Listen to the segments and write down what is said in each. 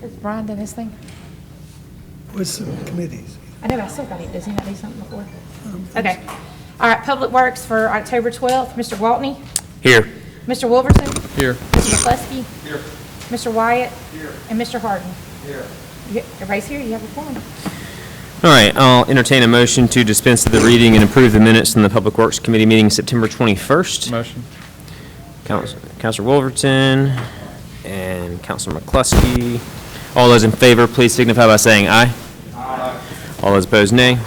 Has Brian done his thing? With some committees. I know, I still got it. Does he not do something before? Okay. All right, Public Works for October 12th, Mr. Waltney, Here. Mr. Wolverson, Here. Mr. McCluskey, Here. Mr. Wyatt, Here. and Mr. Harden. Here. Everybody's here, you have a form. All right, I'll entertain a motion to dispense with the reading and approve the minutes from the Public Works Committee meeting September 21st. Motion. Councilor Wolverton and Councilor McCluskey. All those in favor, please signify by saying aye. Aye. All those opposed, nay.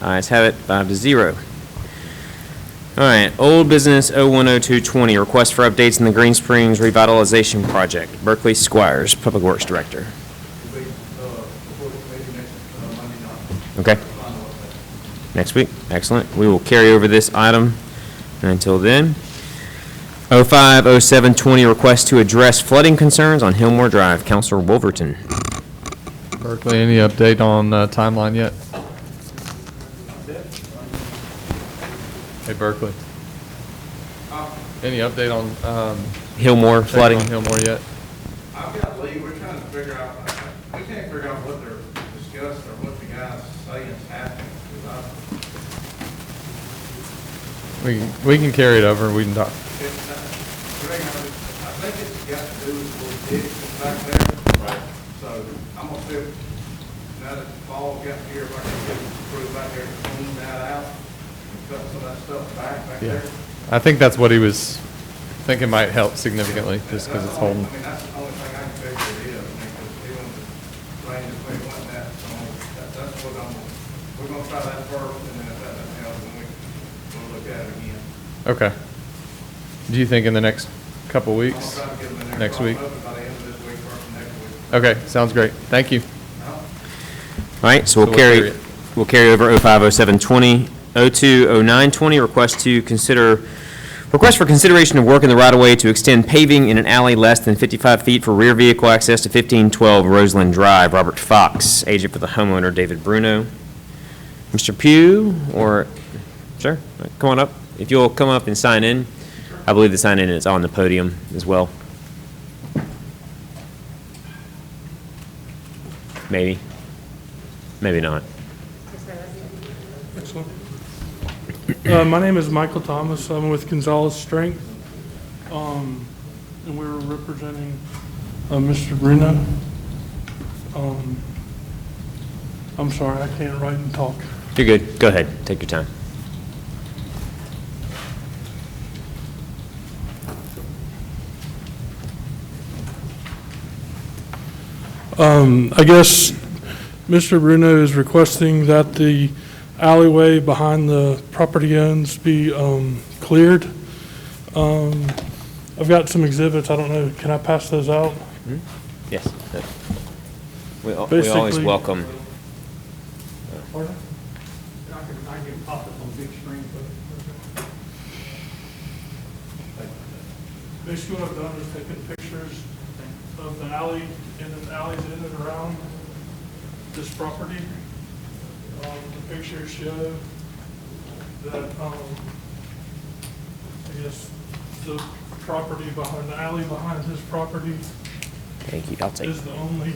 Ayes have it, 5-0. All right, old business 010220, request for updates in the Green Springs Revitalization Project. Berkeley Squires, Public Works Director. Okay. Next week, excellent. We will carry over this item until then. 050720, request to address flooding concerns on Hillmore Drive. Councilor Wolverton. Berkeley, any update on timeline yet? Hey, Berkeley. Any update on Hillmore flooding. on Hillmore yet? I've got Lee, we're trying to figure out, we can't figure out what they're discussed or what the guy's saying is happening. We can carry it over. We can talk. Greg, I think it's got to do with the little ditch that's back there. Right. So I'm gonna see if, now that the fall got here, if I can get the crew back there to clean that out and cut some of that stuff back there. I think that's what he was thinking might help significantly, just because it's holding. I mean, that's the only thing I can figure it is, because even the rain is way like that, so that's what we're gonna try that first, and then if that doesn't help, then we'll look at it again. Okay. Do you think in the next couple I'm weeks? gonna try to get them in there. Next week? By the end of this week, first of next week. Okay, sounds great. Thank you. All right, so we'll we'll carry carry it. we'll carry over 050720, 020920, request for consideration of work in the right-of-way to extend paving in an alley less than 55 feet for rear vehicle access to 1512 Roseland Drive. Robert Fox, agent for the homeowner, David Bruno. Mr. Pugh, or, sure, come on up. If you'll come up and sign in. I believe the sign-in is on the podium as well. Maybe. Maybe not. Excellent. My name is Michael Thomas. I'm with Gonzalez Strength, and we were representing Mr. Bruno. I'm sorry, I can't write and talk. You're good. Go ahead. Take your time. I guess Mr. Bruno is requesting that the alleyway behind the property owns be cleared. I've got some exhibits. I don't know, can I pass those out? Yes. We always Basically- welcome. Pardon? I can pop it on big screen, but. Basically what I've done is taken pictures of the alley and the alleys in and around this property. The pictures show that, I guess, the property behind, the alley behind his property Thank you. I'll take is it. the only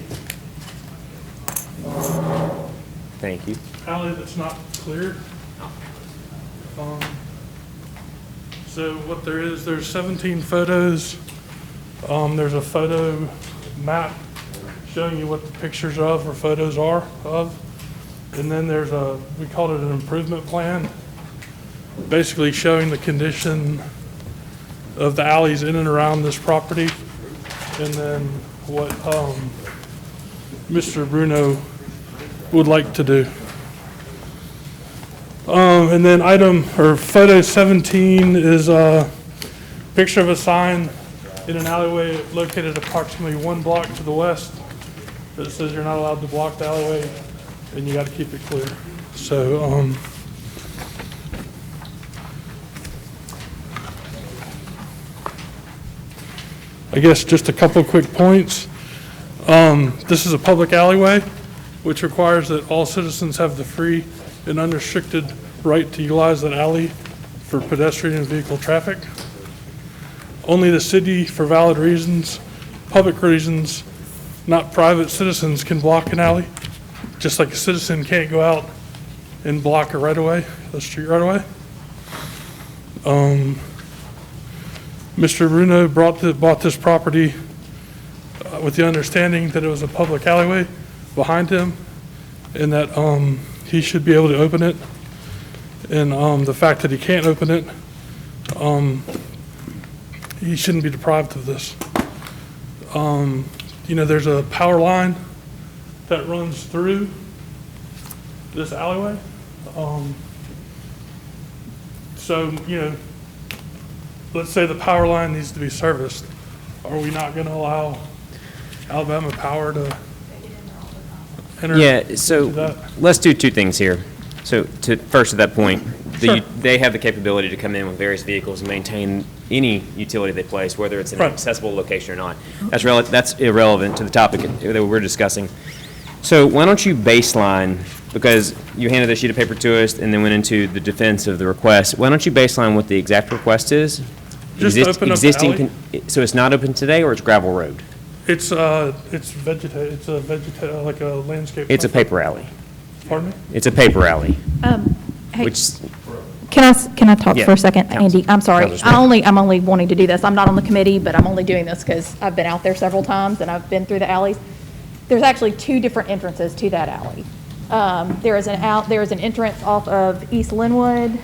Thank you. alley that's not cleared. So what there is, there's 17 photos. There's a photo map showing you what the pictures of or photos are of. And then there's we call it an improvement plan, basically showing the condition of the alleys in and around this property. And then what Mr. Bruno would like to do. And then photo 17 is a picture of a sign in an alleyway located approximately 1 block to the west that says you're not allowed to block the alleyway and you got to keep it clear. So, I guess just a couple of quick points. This is a public alleyway, which requires that all citizens have the free and unrestricted right to utilize that alley for pedestrian and vehicle traffic. Only the city, for valid reasons, public reasons, not private citizens can block an alley, just like a citizen can't go out and block a right-of-way, a street right-of-way. Mr. Bruno bought this property with the understanding that it was a public alleyway behind him and that he should be able to open it. And the fact that he can't open it, he shouldn't be deprived of this. There's a power line that runs through this alleyway. Let's say the power line needs to be serviced. Are we not going to allow Alabama Power to enter? Yeah, so into that? let's do two things here. So first to that point, Sure. they have the capability to come in with various vehicles and maintain any utility they place, whether it's in an Right. accessible location or not. That's irrelevant to the topic that we're discussing. So why don't you baseline, because you handed a sheet of paper to us and then went into the defense of the request, why don't you baseline what the exact request is? Just open up the alley. So it's not open today, or it's gravel road? It's like a landscape. It's a paper alley. Pardon me? It's a paper alley, Hey, which, Can I talk Yeah, for a second, Counsel. Andy? I'm sorry. Counselor Smith. I'm only wanting to do this. I'm not on the committee, but I'm only doing this because I've been out there several times and I've been through the alleys. There's actually two different entrances to that alley. There is an entrance off of East Linwood,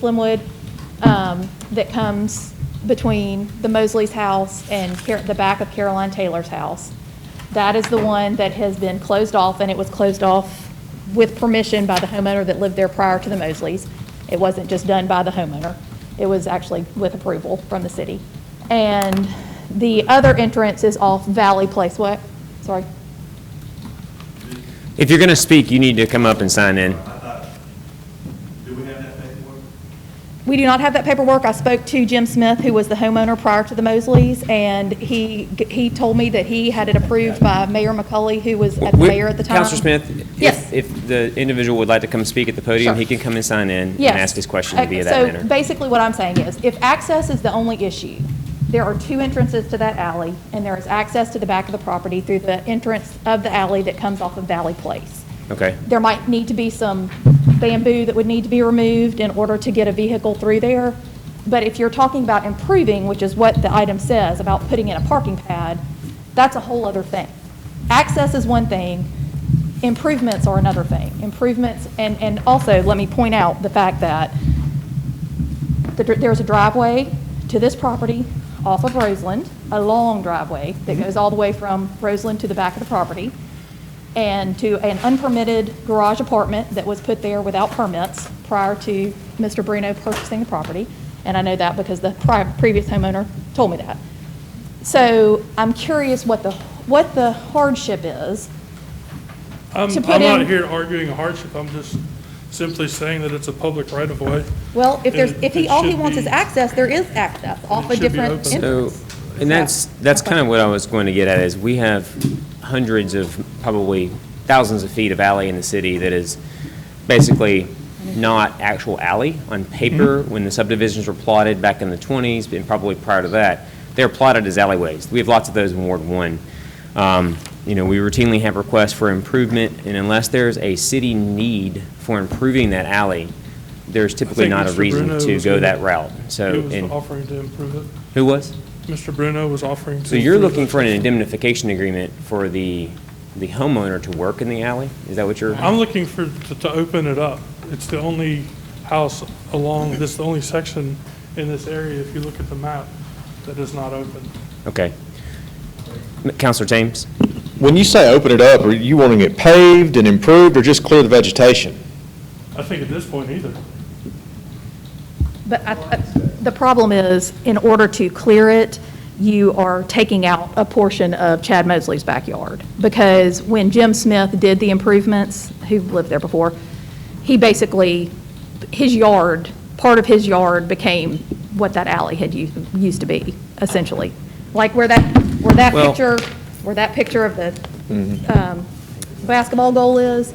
Linwood, that comes between the Mosley's house and the back of Caroline Taylor's house. That is the one that has been closed off, and it was closed off with permission by the homeowner that lived there prior to the Mosleys. It wasn't just done by the homeowner. It was actually with approval from the city. And the other entrance is off Valley Place. What? Sorry. if you're going to speak, you need to come up and sign in. Do we have that paperwork? We do not have that paperwork. I spoke to Jim Smith, who was the homeowner prior to the Mosleys, and he told me that he had it approved by Mayor McCulley, who was the mayor at the time. Counselor Smith, Yes. if the individual would like to come speak at the podium, Sure. he can come and sign in and Yes. ask his question via that So manner. basically what I'm saying is, if access is the only issue, there are two entrances to that alley, and there is access to the back of the property through the entrance of the alley that comes off of Valley Place. Okay, There might need to be some bamboo that would need to be removed in order to get a vehicle through there. But if you're talking about improving, which is what the item says, about putting in a parking pad, that's a whole other thing. Access is one thing, improvements are another thing. Improvements, and also, let me point out the fact that there's a driveway to this property off of Roseland, a long driveway that goes all the way from Roseland to the back of the property, and to an unpermitted garage apartment that was put there without permits prior to Mr. Bruno purchasing the property. And I know that because the previous homeowner told me that. So I'm curious what the hardship is. I'm to put not in- here arguing a hardship. I'm just simply saying that it's a public right-of-way. Well, if all he should wants is be- access, there is access off a It should be different open. so, entrance. and that's kind of what I was going to get at, is we have hundreds of, probably thousands of feet of alley in the city that is basically not actual alley on paper. When the subdivisions were plotted back in the 20s, and probably prior to that, they were plotted as alleyways. We have lots of those in Ward 1. We routinely have requests for improvement, and unless there's a city need for improving that alley, there's typically think not a Mr. reason Bruno to was go gonna- that route. He So, was and offering to improve it. who was? Mr. Bruno was offering to. So you're improve looking it. for an indemnification agreement for the homeowner to work in the alley? Is that what you're? I'm looking to open it up. It's the only house along the only section in this area, if you look at the map, that is not open. Okay. Counselor James? When you say open it up, are you wanting it paved and improved or just clear the vegetation? I think at this point either. But the problem is, in order to clear it, you are taking out a portion of Chad Mosley's backyard. Because when Jim Smith did the improvements, who lived there before, he basically, part of his yard became what that alley had used to be, essentially. Like where that Well- picture of the basketball goal is,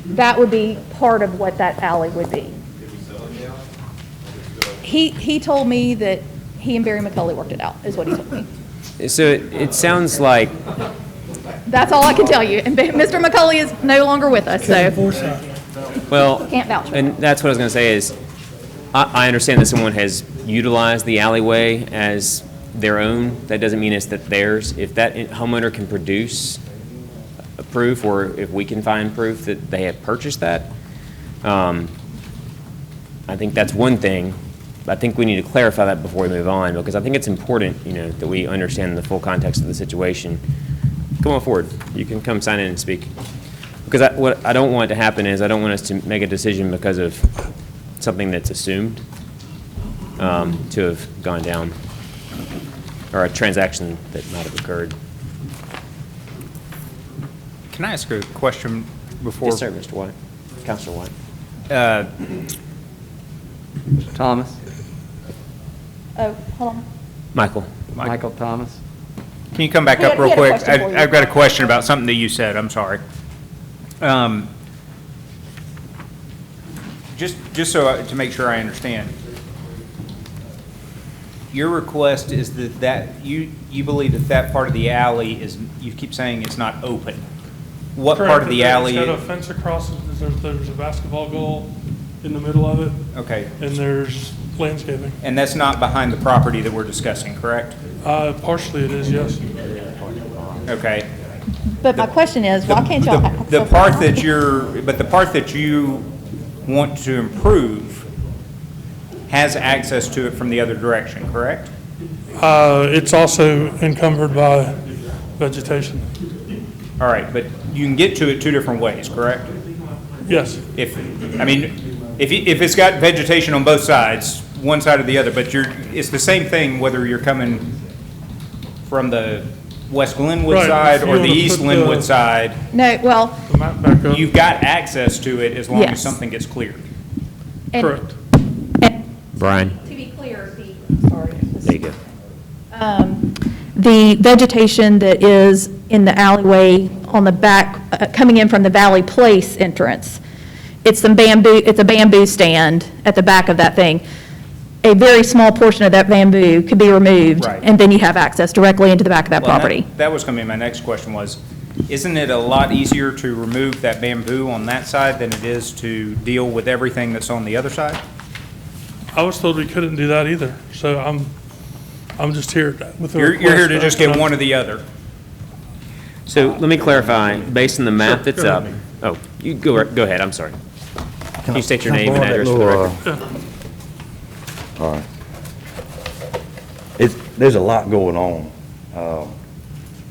that would be part of what that alley would be. He told me that he and Barry McCulley worked it out, is what he told me. So it sounds like, That's all I can tell you. And Mr. McCulley is no longer with us, so Foresight. well, can't vouch for and that. that's what I was going to say is, I understand that someone has utilized the alleyway as their own. That doesn't mean it's theirs. If that homeowner can produce a proof, or if we can find proof that they have purchased that, I think that's one thing. I think we need to clarify that before we move on, because I think it's important, that we understand the full context of the situation. Come on forward. You can come sign in and speak. Because what I don't want to happen is, I don't want us to make a decision because of something that's assumed to have gone down, or a transaction that might have occurred. Can I ask a question before? Yes, sir, Mr. White. Counselor White. Mr. Thomas, Oh, hold on. Michael. Michael Thomas. Can you come back He up had- real he had a quick? question for you. I've got a question about something that you said, I'm sorry. Just so, to make sure I understand. Your request is that you believe that part of the alley is, you keep saying it's not open. What part of the alley? It's got a fence across it. There's a basketball goal in the middle of it, Okay, and there's landscaping. and that's not behind the property that we're discussing, correct? Partially it is, yes. Okay. But my question is, why can't y'all access The part that? the part that you want to improve has access to it from the other direction, correct? It's also encumbered by vegetation. All right, but you can get to it two different ways, correct? Yes, If it's got vegetation on both sides, one side or the other, but it's the same thing whether you're coming from the West Glenwood Right, side if you or the wanna East put Glenwood the- side. No, well, the map back up. You've got access to it as long as Yes. something gets cleared. and, Correct. and Brian. to be clear, sorry. There you go. The vegetation that is in the alleyway on the back, coming in from the Valley Place entrance, it's a bamboo stand at the back of that thing. A very small portion of that bamboo could be removed, Right. and then you have access directly into the back of that Well, property. That was going to be my next question was, isn't it a lot easier to remove that bamboo on that side than it is to deal with everything that's on the other side? I was told we couldn't do that either, so I'm just here with the You're here to request. just get one or the other. So let me clarify, based on the map that's go up. ahead. Oh, you go ahead, I'm sorry. Can you state your name and address for the record? All right. There's a lot going on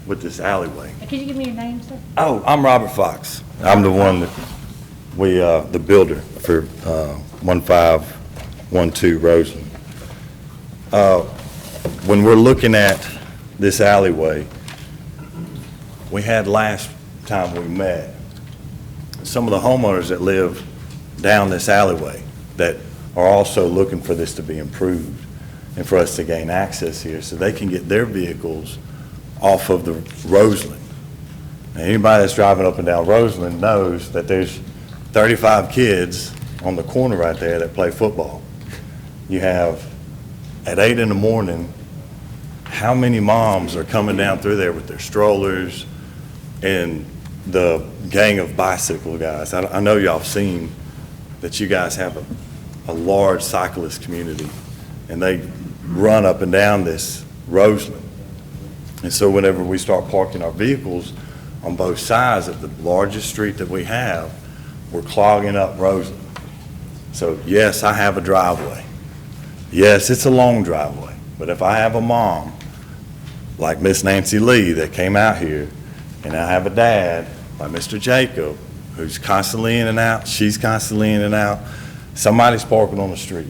with this alleyway. Can you give me your name, sir? Oh, I'm Robert Fox. I'm the one that the builder for 1512 Roseland. When we're looking at this alleyway, we had last time we met, some of the homeowners that live down this alleyway that are also looking for this to be improved and for us to gain access here so they can get their vehicles off of the Roseland. And anybody that's driving up and down Roseland knows that there's 35 kids on the corner right there that play football. You have, at 8 in the morning, how many moms are coming down through there with their strollers and the gang of bicycle guys? I know y'all have seen that you guys have a large cyclist community, and they run up and down this Roseland. And so whenever we start parking our vehicles on both sides of the largest street that we have, we're clogging up Roseland. So yes, I have a driveway. Yes, it's a long driveway, but if I have a mom like Miss Nancy Lee that came out here, and I have a dad like Mr. Jacob who's constantly in and out, she's constantly in and out, somebody's parking on the street.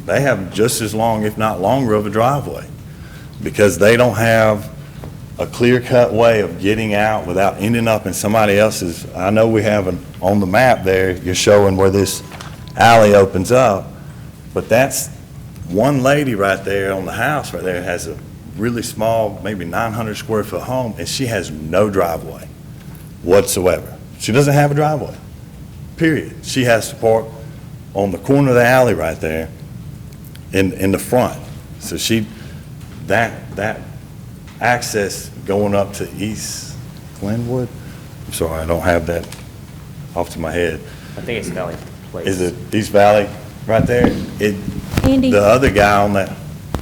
They have just as long, if not longer, of a driveway because they don't have a clear-cut way of getting out without ending up in somebody else's. I know we have on the map there, you're showing where this alley opens up, but that's one lady right there on the house right there has a really small, maybe 900 square foot home, and she has no driveway whatsoever. She doesn't have a driveway, period. She has to park on the corner of the alley right there in the front. So that access going up to East Glenwood. I'm sorry, I don't have that off to my head. I think it's Valley Place. Is it East Valley right there? Andy? The other guy on that,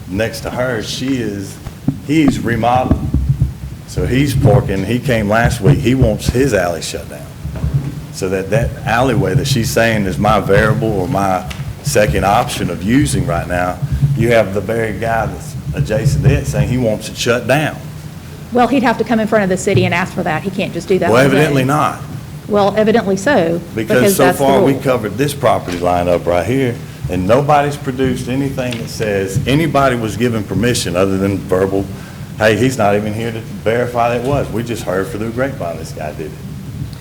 next to her, he's remodeling. So he's parking, he came last week, he wants his alley shut down. So that alleyway that she's saying is my variable or my second option of using right now, you have the very guy that's adjacent to it saying he wants it shut down. Well, he'd have to come in front of the city and ask for that. He can't just do that. Well, on his own. evidently not. Well, evidently so, Because so that's the far, we rule. covered this property line up right here, and nobody's produced anything that says anybody was given permission other than verbal, hey, he's not even here to verify that it was. We just heard through the grapevine this guy did it.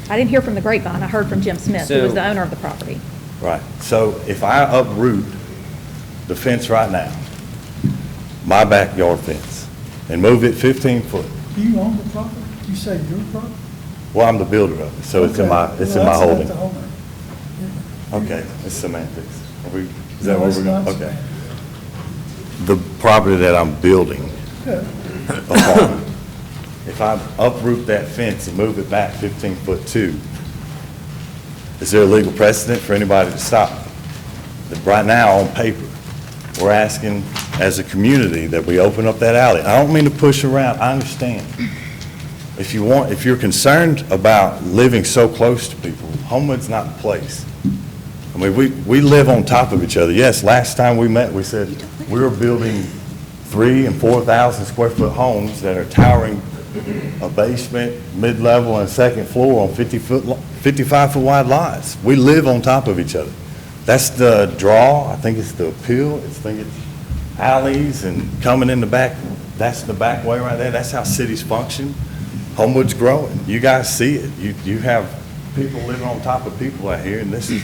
I didn't hear from the grapevine. I heard from Jim Smith, who was the owner of the property. Right. So if I uproot the fence right now, my backyard fence, and move it 15 foot, Do you own the property? You say your property? well, I'm the builder of it, so it's in my, Okay. it's Well, in my that's not holding. the owner. Okay, it's semantics. Is that No, what it's we're going, not okay. The property that I'm building Yeah. upon, if I uproot that fence and move it back 15 foot two, is there a legal precedent for anybody to stop? That right now, on paper, we're asking as a community that we open up that alley. I don't mean to push around, I understand. If you're concerned about living so close to people, Homewood's not the place. I mean, we live on top of each other. Yes, last time we met, we said we were building 3,000 and 4,000 square foot homes that are towering a basement, mid-level, and second floor on 55 foot wide lots. We live on top of each other. That's the draw. I think it's the appeal. I think it's alleys and coming in the back. That's the back way right there. That's how cities function. Homewood's growing. You guys see it. You have people living on top of people out here, and this is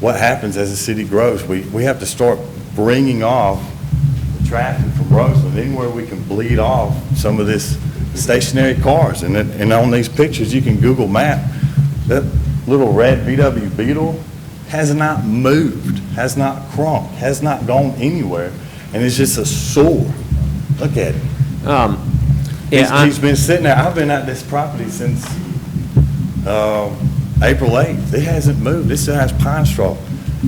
what happens as the city grows. We have to start bringing off the traffic from Roseland, anywhere we can bleed off some of this stationary cars. And on these pictures, you can Google map, that little red VW Beetle has not moved, has not crunked, has not gone anywhere, and it's just a sore. Look at it. He's been sitting there. I've been at this property since April 8th. It hasn't moved. It still has pine straw.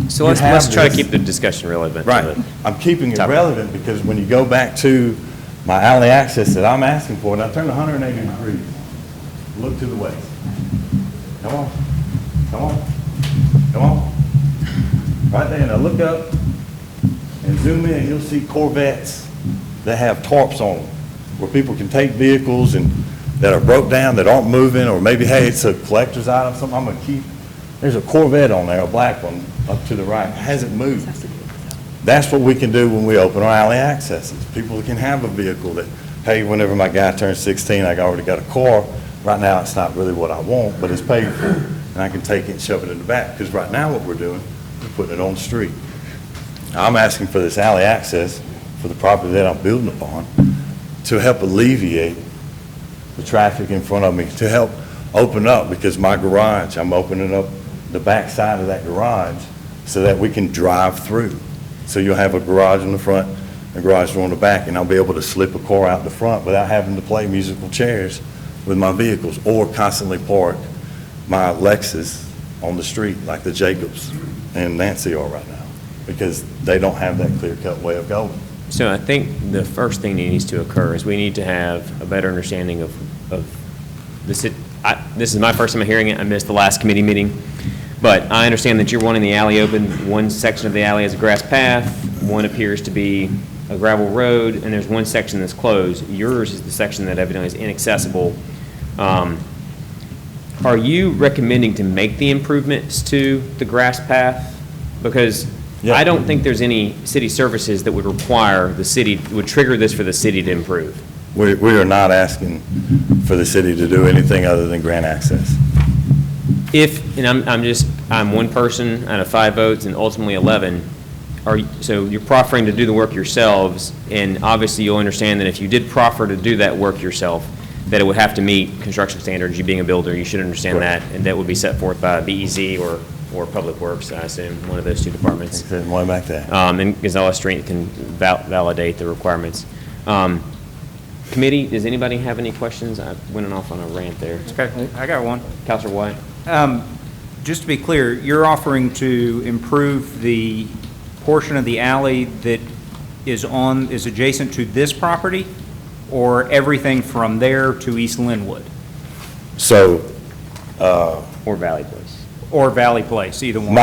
So let's try to keep the discussion relevant. Right. I'm keeping it relevant because when you go back to my alley access that I'm asking for, and I turned 180 degrees, look to the west. Come on. Come on. Come on. Right there. Now look up and zoom in. You'll see Corvettes that have tarps on them, where people can take vehicles and that are broke down, that aren't moving, or maybe, hey, it's a collector's item, something I'm gonna keep. There's a Corvette on there, a black one, up to the right, hasn't moved. That's what we can do when we open our alley accesses. People can have a vehicle that, hey, whenever my guy turns 16, I already got a car. Right now, it's not really what I want, but it's paid for, and I can take it and shove it in the back, because right now what we're doing, we're putting it on the street. I'm asking for this alley access for the property that I'm building upon to help alleviate the traffic in front of me, to help open up, because my garage, I'm opening up the back side of that garage so that we can drive through. So you'll have a garage in the front, a garage door in the back, and I'll be able to slip a car out the front without having to play musical chairs with my vehicles or constantly park my Lexus on the street like the Jacobs and Nancy are right now, because they don't have that clear-cut way of going. So I think the first thing that needs to occur is we need to have a better understanding of this. This is my first time hearing it. I missed the last committee meeting. But I understand that you're wanting the alley open. One section of the alley is a grass path. One appears to be a gravel road, and there's one section that's closed. Yours is the section that evidently is inaccessible. Are you recommending to make the improvements to the grass path? Because Yeah. I don't think there's any city services that would require the city, would trigger this for the city to improve. We are not asking for the city to do anything other than grant access. And I'm one person out of 5 votes and ultimately 11, so you're proffering to do the work yourselves, and obviously you'll understand that if you did proffer to do that work yourself, that it would have to meet construction standards. You being a builder, you should understand that, and that would be set forth by BEZ or Public Works, I assume, one of those two departments. One back there. And Gonzalez Street can validate the requirements. Committee, does anybody have any questions? I went off on a rant there. Okay, I got one. Counselor White? Just to be clear, you're offering to improve the portion of the alley that is adjacent to this property, or everything from there to East Linwood, So, Or Valley Place? or Valley Place, either one?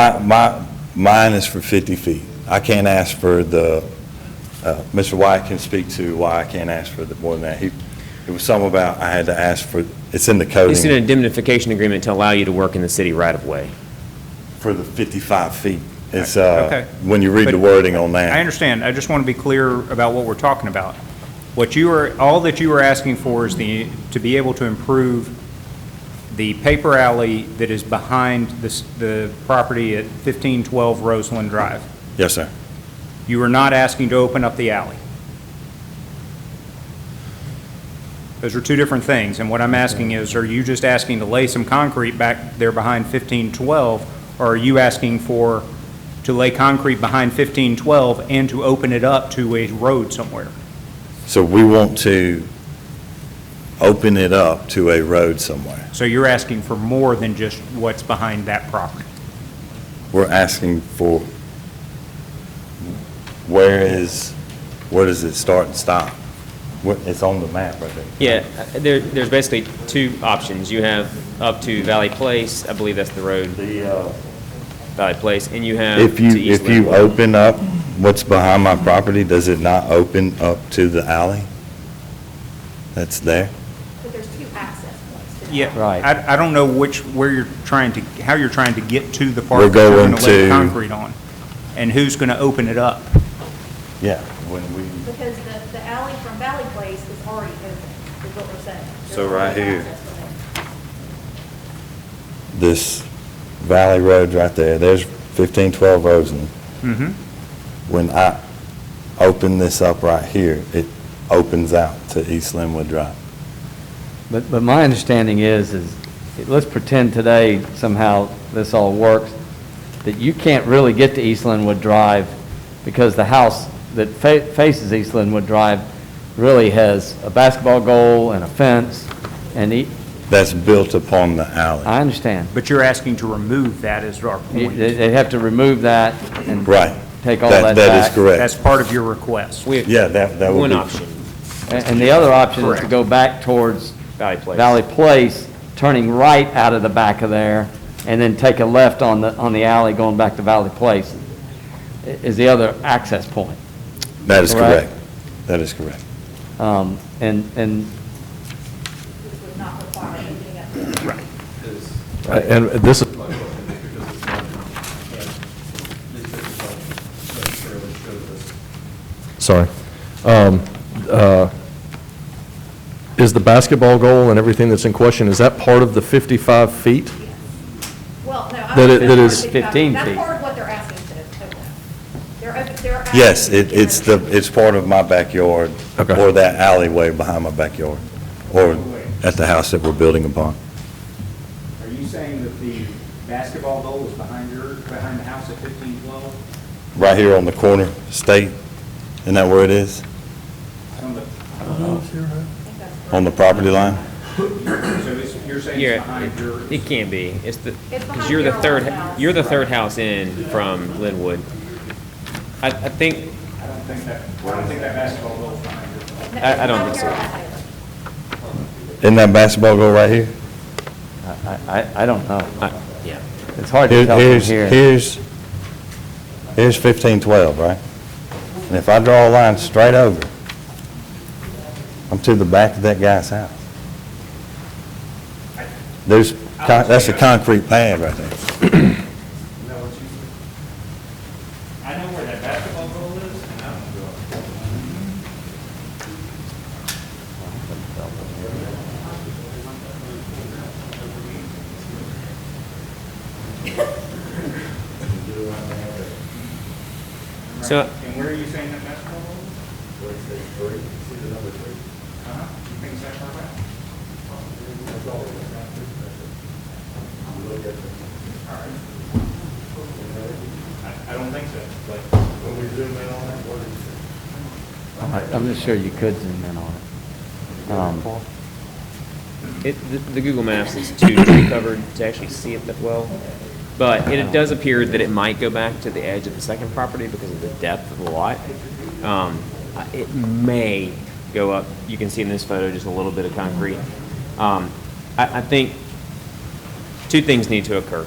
mine is for 50 feet. I can't ask for Mr. White can speak to why I can't ask for more than that. It was something about I had to ask for, it's in the coding. It's an indemnification agreement to allow you to work in the city right of way. For the 55 feet. It's, Okay. when you read the But wording on that. I understand. I just want to be clear about what we're talking about. All that you were asking for is to be able to improve the paper alley that is behind the property at 1512 Roseland Drive. Yes, sir. You are not asking to open up the alley. Those are two different things, and what I'm asking is, are you just asking to lay some concrete back there behind 1512, or are you asking to lay concrete behind 1512 and to open it up to a road somewhere? So we want to open it up to a road somewhere. So you're asking for more than just what's behind that property? We're asking for, where does it start and stop? It's on the map right there. Yeah, there's basically two options. You have up to Valley Place, I believe that's the road, Valley Place, and you have If to East you Linwood. open up what's behind my property, does it not open up to the alley that's there? But there's two access points to that. Yeah. Right. I don't know how you're trying to get to the part We're that you're going going to lay to- concrete on, and who's going to open it up? Yeah, when we, Because the alley from Valley Place is already open, is what we're saying. There's So right already here. access from there. this Valley Road right there, there's 1512 Roseland. Mm-hmm. When I open this up right here, it opens out to East Linwood Drive. But my understanding is, let's pretend today somehow this all works, that you can't really get to East Linwood Drive because the house that faces East Linwood Drive really has a basketball goal and a fence, and That's built upon the alley. I understand. But you're asking to remove that as our point. They have to remove that and Right. take all that back. That is correct. That's part of your request. Yeah, that would One be. option, And the other option is to Correct. go back towards Valley Place. Valley Place, turning right out of the back of there, and then take a left on the alley going back to Valley Place, is the other access point. That is Correct. correct. That is correct. And Which would not require opening up the Right. And this is. Sorry. Is the basketball goal and everything that's in question, is that part of the 55 feet? Well, no. That it is 15 That's feet. part of what they're asking to open up. They're asking Yes, to it's part of my backyard, Okay. or that alleyway behind my backyard, or at the house that we're building upon. Are you saying that the basketball goal is behind the house at 1512? Right here on the corner, State, isn't that where it is? On the property line? So you're saying Yeah, it's behind your... it can't be. It's behind because you're the Caroline's house. you're the third house in from Linwood. I think, I don't think that basketball goal is behind your... I don't think so. Isn't that basketball goal right here? I don't know. Yeah. It's hard to tell from here. Here's 1512, right? And if I draw a line straight over, I'm to the back of that guy's house. That's a concrete pad right there. I know where that basketball goal is, and I don't go. So And where are you saying that basketball goal is? Where it says 3, see the number 3? Uh-huh. You think it's that far back? All right. I don't think so, but when we zoom in on that, what do you think? I'm not sure you could zoom in on it. The Google Maps is too tree covered to actually see it that well. But it does appear that it might go back to the edge of the second property because of the depth of the lot. It may go up. You can see in this photo just a little bit of concrete. I think two things need to occur.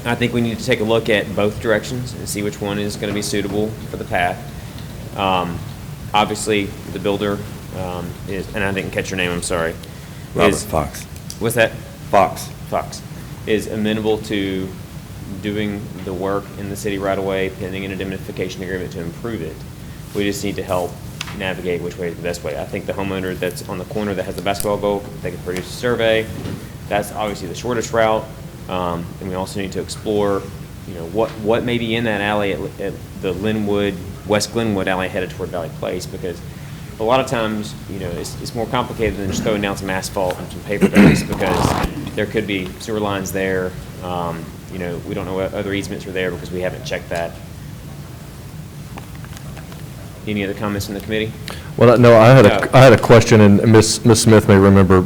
I think we need to take a look at both directions and see which one is going to be suitable for the path. Obviously, the builder is, and I didn't catch your name, I'm sorry. Robert Fox. What's that? Fox. Fox is amenable to doing the work in the city right away, pending an indemnification agreement to improve it. We just need to help navigate which way is the best way. I think the homeowner that's on the corner that has the basketball goal, they can produce a survey. That's obviously the shortest route. And we also need to explore, what may be in that alley at the Linwood, West Glenwood alley headed toward Valley Place, because a lot of times, it's more complicated than just throwing down some asphalt and some paper base, because there could be sewer lines there. We don't know what other easements are there because we haven't checked that. Any other comments from the committee? Well, no, I had a question, and Ms. Smith may remember,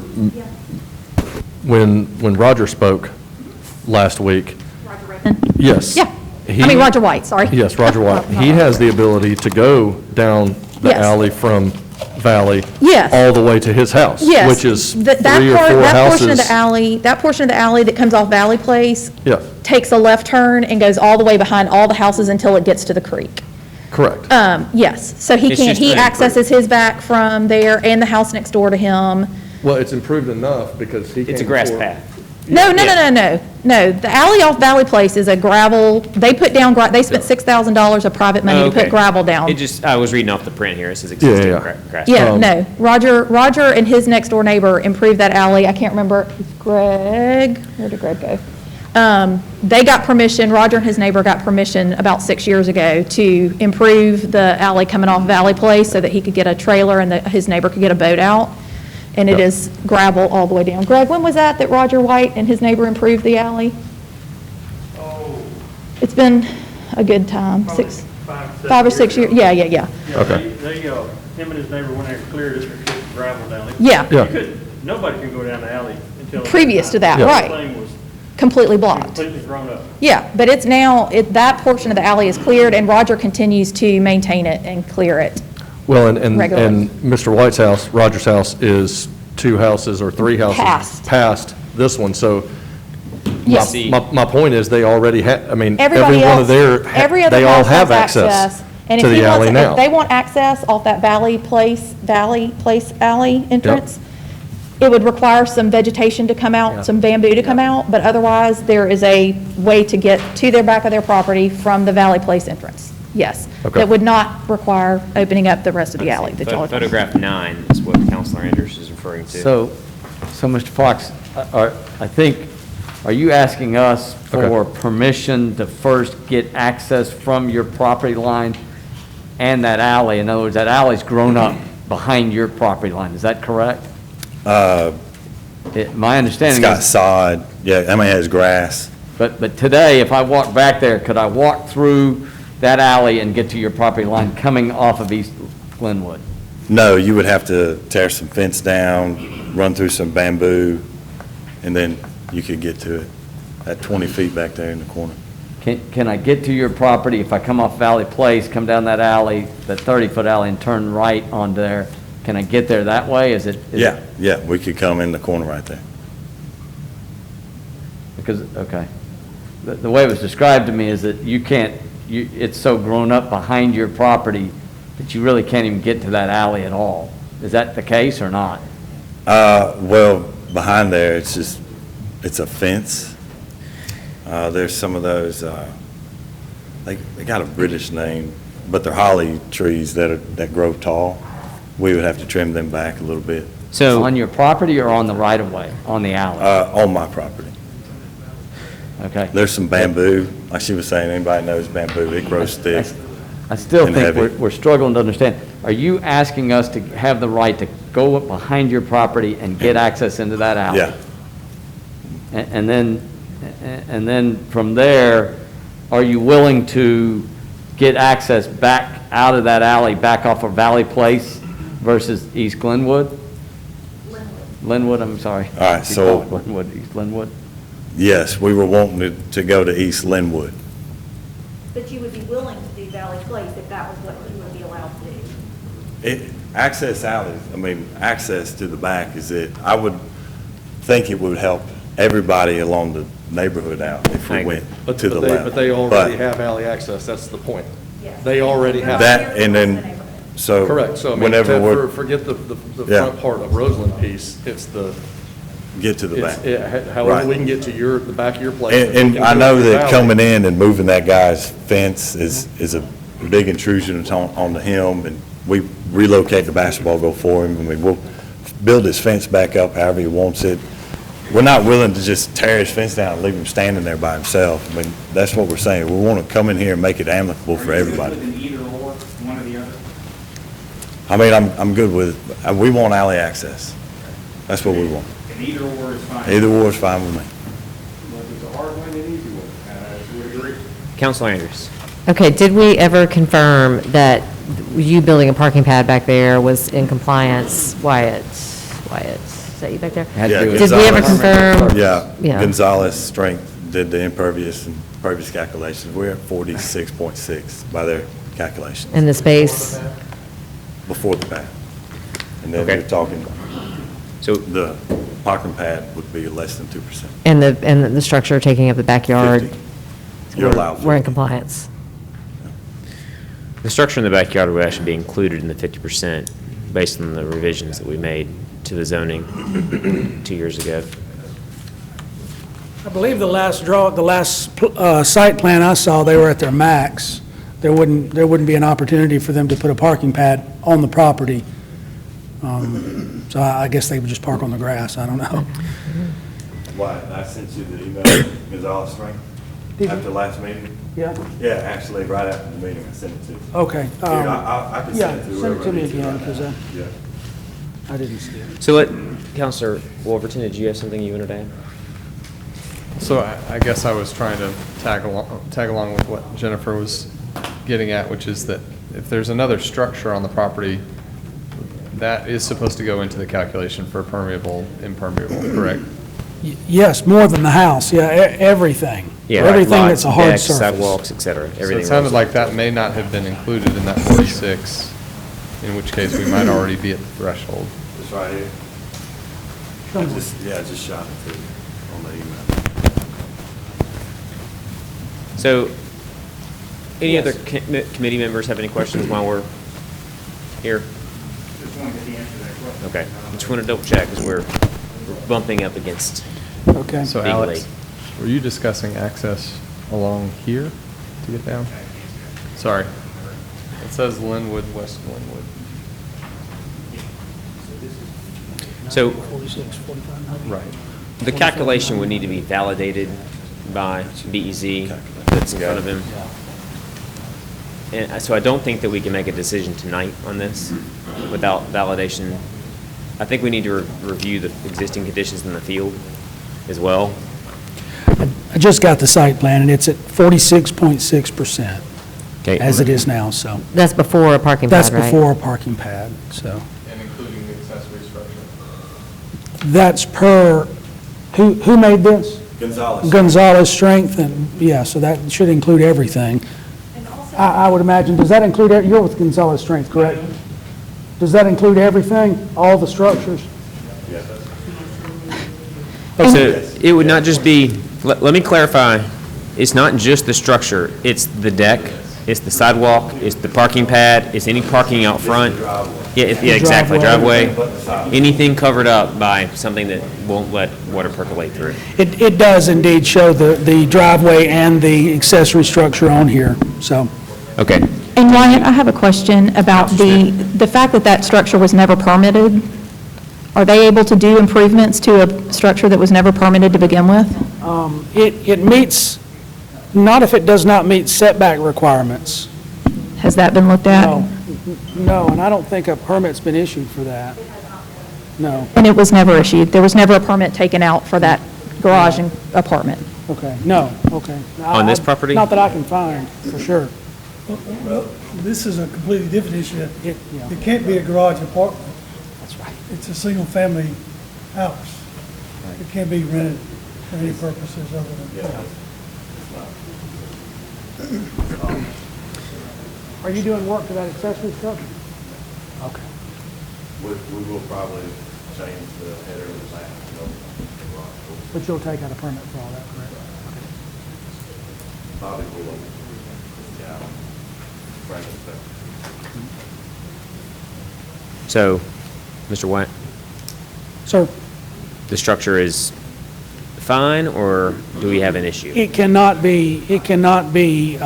when Roger spoke last week. Roger Redmond? Yes. Yeah. Roger White, sorry. Yes, Roger White. He has the ability to go down the Yes. alley from Valley. Yes. All the way to his house. Yes. Which is That 3 or 4 houses. That portion of the alley that comes off Valley Place Yeah, takes a left turn and goes all the way behind all the houses until it gets to the creek. correct. Yes, so he It's can't, just he an accesses his back from there and the house next door to him. Well, it's improved enough because he It's a came grass forward- path. No, the alley off Valley Place is a gravel, they put down, they spent $6,000 of private money to Okay. put gravel down. I was reading off the print here. It says existing yeah. grass. Yeah, no, Roger and his next door neighbor improved that alley, I can't remember, Greg, where did Greg go? They got permission, Roger and his neighbor got permission about 6 years ago to improve the alley coming off Valley Place so that he could get a trailer and his neighbor could get a boat out. And it is gravel all the way down. Greg, when was that Roger White and his neighbor improved the alley? Oh, It's been a good time, probably 5 or 6 years, yeah. Yeah, Okay. him and his neighbor went there and cleared it and put gravel down it. Yeah. Yeah. You couldn't, nobody can go down the alley until. Previous to that, The right. thing was Completely blocked. completely grown up. Yeah, but it's now, that portion of the alley is cleared, and Roger continues to maintain it and clear it. Well, and Regularly. Mr. White's house, Roger's house, is 2 houses or 3 houses. Past. This one, so Yes. my point is, they already have, every Everybody one else, of their, every other they all house have has access And to if he the alley wants, now. if they want access off that Valley Place alley entrance, it would require some vegetation to come Yeah. out, some bamboo to come out, but otherwise, there is a way to get to their back of their property from the Valley Place entrance. Yes. Okay. That would not require opening up the rest of the alley that y'all are talking about. Photograph 9 is what Counselor Andrews is referring to. So, Mr. Fox, are you asking us for Okay. permission to first get access from your property line and that alley? In other words, that alley's grown up behind your property line, is that correct? My It's understanding got is, sod, yeah, it has grass. but today, if I walk back there, could I walk through that alley and get to your property line coming off of East Glenwood? No, you would have to tear some fence down, run through some bamboo, and then you could get to it at 20 feet back there in the corner. Can I get to your property if I come off Valley Place, come down that alley, that 30-foot alley, and turn right onto there? Can I get there that way? Is it? Yeah, we could come in the corner right there. Because, okay. The way it was described to me is that you can't, it's so grown up behind your property that you really can't even get to that alley at all. Is that the case or not? Well, behind there, it's a fence. There's some of those, they got a British name, but they're holly trees that grow tall. We would have to trim them back a little bit, So, On your property or on the right-of-way, on the alley? on my property. Okay. There's some bamboo, like she was saying, anybody knows bamboo, it grows thick. I still and think heavy. we're struggling to understand. Are you asking us to have the right to go up behind your property and get access into that alley? Yeah, And then from there, are you willing to get access back out of that alley, back off of Valley Place versus East Glenwood? Linwood, I'm sorry. All right, You so- call it Glenwood, East Glenwood? Yes, we were wanting to go to East Linwood. But you would be willing to do Valley Place if that was what you would be allowed to do? Access alleys, I mean, access to the back is it. I would think it would help everybody along the neighborhood out if we went to the left. But they already have alley access, that's the point. They already have. That, and then, so. Correct, so I mean, Whenever we're, forget the Yeah. front part of Roseland piece, it's the, get to the back. however Right. we can get to the back of your place. And I know that coming in and moving that guy's fence is a big intrusion on him, and we relocate the basketball goal for him. I mean, we'll build his fence back up however he wants it. We're not willing to just tear his fence down and leave him standing there by himself. I mean, that's what we're saying. We want to come in here and make it amicable for everybody. An either or, one or the other? I mean, I'm good with, we want alley access. That's what we want. An either or is fine. Either or is fine with me. Well, if it's a hard one, an easy one. We agree. Counselor Andrews. Okay, did we ever confirm that you building a parking pad back there was in compliance? Wyatt, is that you back there? Had to Yeah, do with- Did we ever Gonzalez. confirm? Yeah, Gonzalez Strength did the impervious and pervious calculations. We're at 46.6 by their calculations, In the space? before the pad. And then Okay. we're talking, So, the parking pad would be less than 2%. And the structure taking up the backyard? 50. You're allowed We're in 50. compliance. the structure in the backyard would actually be included in the 50% based on the revisions that we made to the zoning 2 years ago. I believe the last site plan I saw, they were at their max. There wouldn't be an opportunity for them to put a parking pad on the property. So I guess they would just park on the grass, I don't know. Why, I sent you the email, Gonzalez Strength, after last meeting? Yeah, Yeah, actually, right after the meeting, I sent it to you. okay. Here, I can Yeah, send it to send whoever it to me needs again, right because now. Yeah. I didn't see it. So Counselor Wolverton, did you have something you wanted to add? So I guess I was trying to tag along with what Jennifer was getting at, which is that if there's another structure on the property, that is supposed to go into the calculation for permeable, impermeable, correct? Yes, more than the house, yeah, everything. Yeah, Everything lots, that's a hard decks, surface. Sidewalks, et cetera, So everything. it sounded else. like that may not have been included in that 46, in which case we might already be at the threshold. It's right here. I just shot it to you on the email. So, any other committee members have any questions while we're here? Just wanted to answer that question. Okay, just want to double check because we're bumping up against Okay. So being Alex, late. were you discussing access along here to get down? Sorry. It says Linwood, West Linwood. So 46, 45. Right. the calculation would need to be validated by BEZ that's in front of him. And so I don't think that we can make a decision tonight on this without validation. I think we need to review the existing conditions in the field as well. I just got the site plan, and it's at 46.6%, Okay. as it is now, so. That's before a parking pad, That's right? before a parking pad, so. And including the accessory structure. That's per, who made this? Gonzalez. Gonzalez Strength, and, yeah, so that should include everything. I would imagine, does that include, you're with Gonzalez Strength, correct? Does that include everything, all the structures? So it would not just be, let me clarify, it's not just the structure, it's the deck, it's the sidewalk, it's the parking pad, it's any parking out front. Yeah, exactly, driveway. Anything covered up by something that won't let water percolate through. It does indeed show the driveway and the accessory structure on here, so. Okay. And Wyatt, I have a question about the fact that that structure was never permitted. Are they able to do improvements to a structure that was never permitted to begin with? It meets, not if it does not meet setback requirements. Has that been looked at? No, and I don't think a permit's been issued for that. No, And it was never issued? There was never a permit taken out for that garage and apartment? okay, no, okay. On this property? Not that I can find, for sure. Well, this is a completely different issue. Yeah. It can't be a garage apartment. That's right. It's a single-family house. It can't be rented for any purposes other than. Are you doing work to that accessory structure? Okay. We will probably change the header of the plan. But you'll take out a permit for all that, correct? Bobby will, yeah, bring it back. So, Mr. White, Sir, the structure is fine, or do we have an issue? it cannot be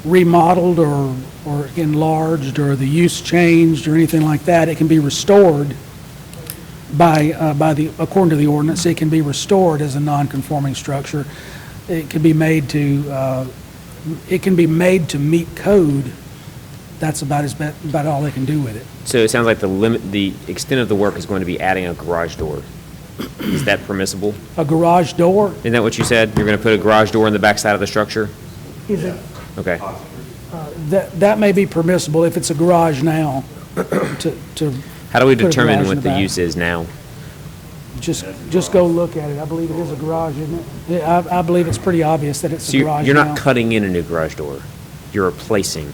remodeled or enlarged or the use changed or anything like that. It can be restored according to the ordinance, it can be restored as a non-conforming structure. It can be made to meet code. That's about all they can do with it. So it sounds like the extent of the work is going to be adding a garage door. Is that permissible? A garage door, Isn't that what you said? You're going to put a garage door in the back side of the structure? is it, Okay. that may be permissible if it's a garage now, to How do we put a determine garage in what the the back. use is now? just go look at it. I believe it is a garage, isn't it? Yeah, I believe it's pretty obvious that it's So a garage you're now. not cutting in a new garage door. You're replacing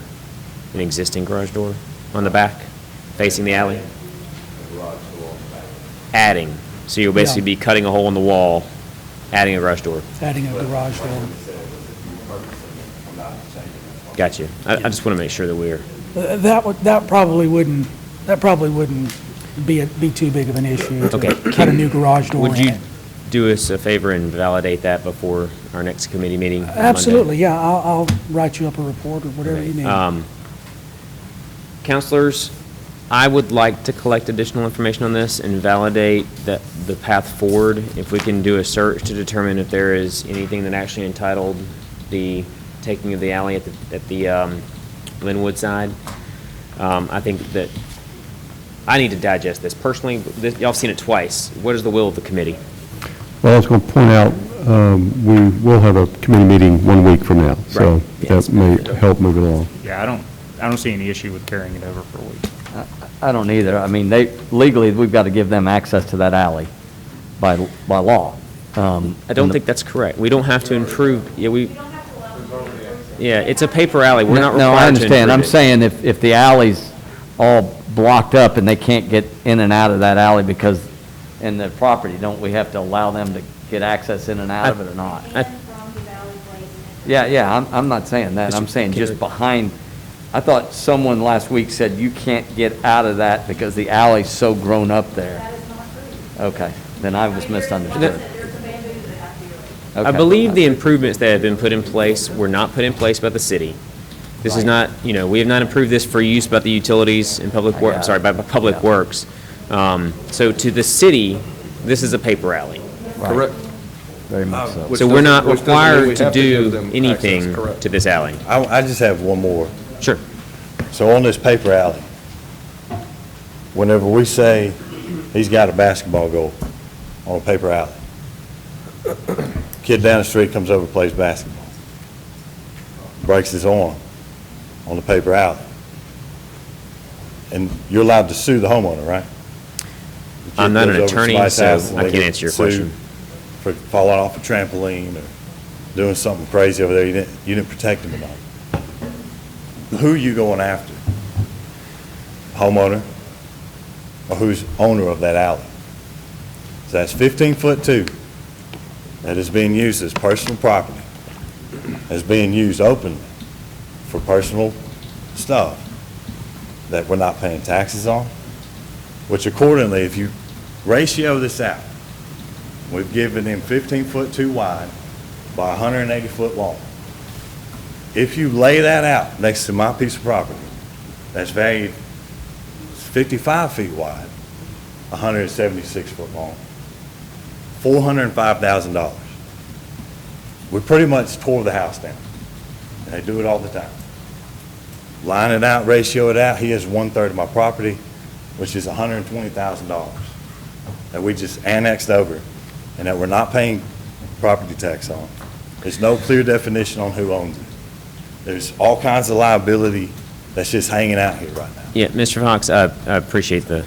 an existing garage door on the back, facing the alley? Adding. So you'll basically be cutting a hole in the wall, adding a garage door. Adding a garage door. Gotcha. I just want to make sure that we're, That probably wouldn't be too big of an issue. to Okay. Cut a new garage door would in you it. do us a favor and validate that before our next committee meeting on Monday? Absolutely, yeah, I'll write you up a report or whatever you need. Counselors, I would like to collect additional information on this and validate the path forward. If we can do a search to determine if there is anything that actually entitled the taking of the alley at the Linwood side. I think that I need to digest this. Personally, y'all have seen it twice. What is the will of the committee? Well, I was going to point out, we will have a committee meeting 1 week from now, so Right. Yes. that may help move it along. Yeah, I don't see any issue with carrying it over for a week. I don't either. I mean, legally, we've got to give them access to that alley by law. I don't think that's correct. We don't have to improve, it's a paper alley. We're not required to No, I understand. I'm improve it. saying if the alley's all blocked up and they can't get in and out of that alley because in the property, don't we have to allow them to get access in and out of it or not? Yeah, I'm not saying that. I'm saying just behind, I thought someone last week said you can't get out of that because the alley's so grown up there. That is not true. Okay, then I was misunderstood. There's a bamboo that have to be removed. I believe the improvements that have been put in place were not put in place by the city. This is not, we have not improved this for use by the utilities and public works, sorry, by Public Works. So to the city, this is a paper alley. Correct. Very much so. So we're not Which doesn't mean we required to have to give do them anything access, correct. to this alley. I just have one more. Sure. So on this paper alley, whenever we say he's got a basketball goal on a paper alley, kid down the street comes over, plays basketball, breaks his arm on the paper alley, and you're allowed to sue the homeowner, right? The kid I'm not an goes over attorney, somebody's so house and I they can't get answer your sued question. For falling off a trampoline or doing something crazy over there, you didn't protect him enough. Who are you going after? Homeowner, or who's owner of that alley? So that's 15-foot two that is being used as personal property, is being used openly for personal stuff that we're not paying taxes on, which accordingly, if you ratio this out, we've given him 15-foot two wide by 180-foot long. If you lay that out next to my piece of property, that's valued 55 feet wide, 176 foot long, $405,000. We pretty much tore the house down. And they do it all the time. Line it out, ratio it out, he has 1/3 of my property, which is $120,000 that we just annexed over and that we're not paying property tax on. There's no clear definition on who owns it. There's all kinds of liability that's just hanging out here right now. Yeah, Mr. Fox, I appreciate the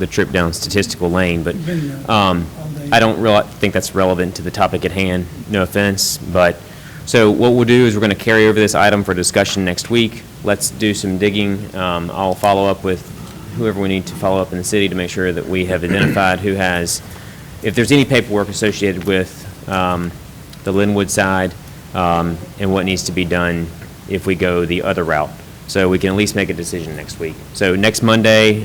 trip down statistical lane, but I don't really think that's relevant to the topic at hand, no offense, but, so what we'll do is we're going to carry over this item for discussion next week. Let's do some digging. I'll follow up with whoever we need to follow up in the city to make sure that we have identified who has, if there's any paperwork associated with the Linwood side, and what needs to be done if we go the other route. So we can at least make a decision next week. So next Monday,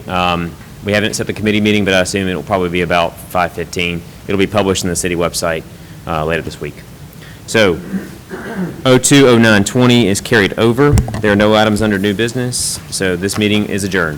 we haven't set the committee meeting, but I assume it'll probably be about 5:15. It'll be published in the city website later this week. So 020920 is carried over. There are no items under new business, so this meeting is adjourned.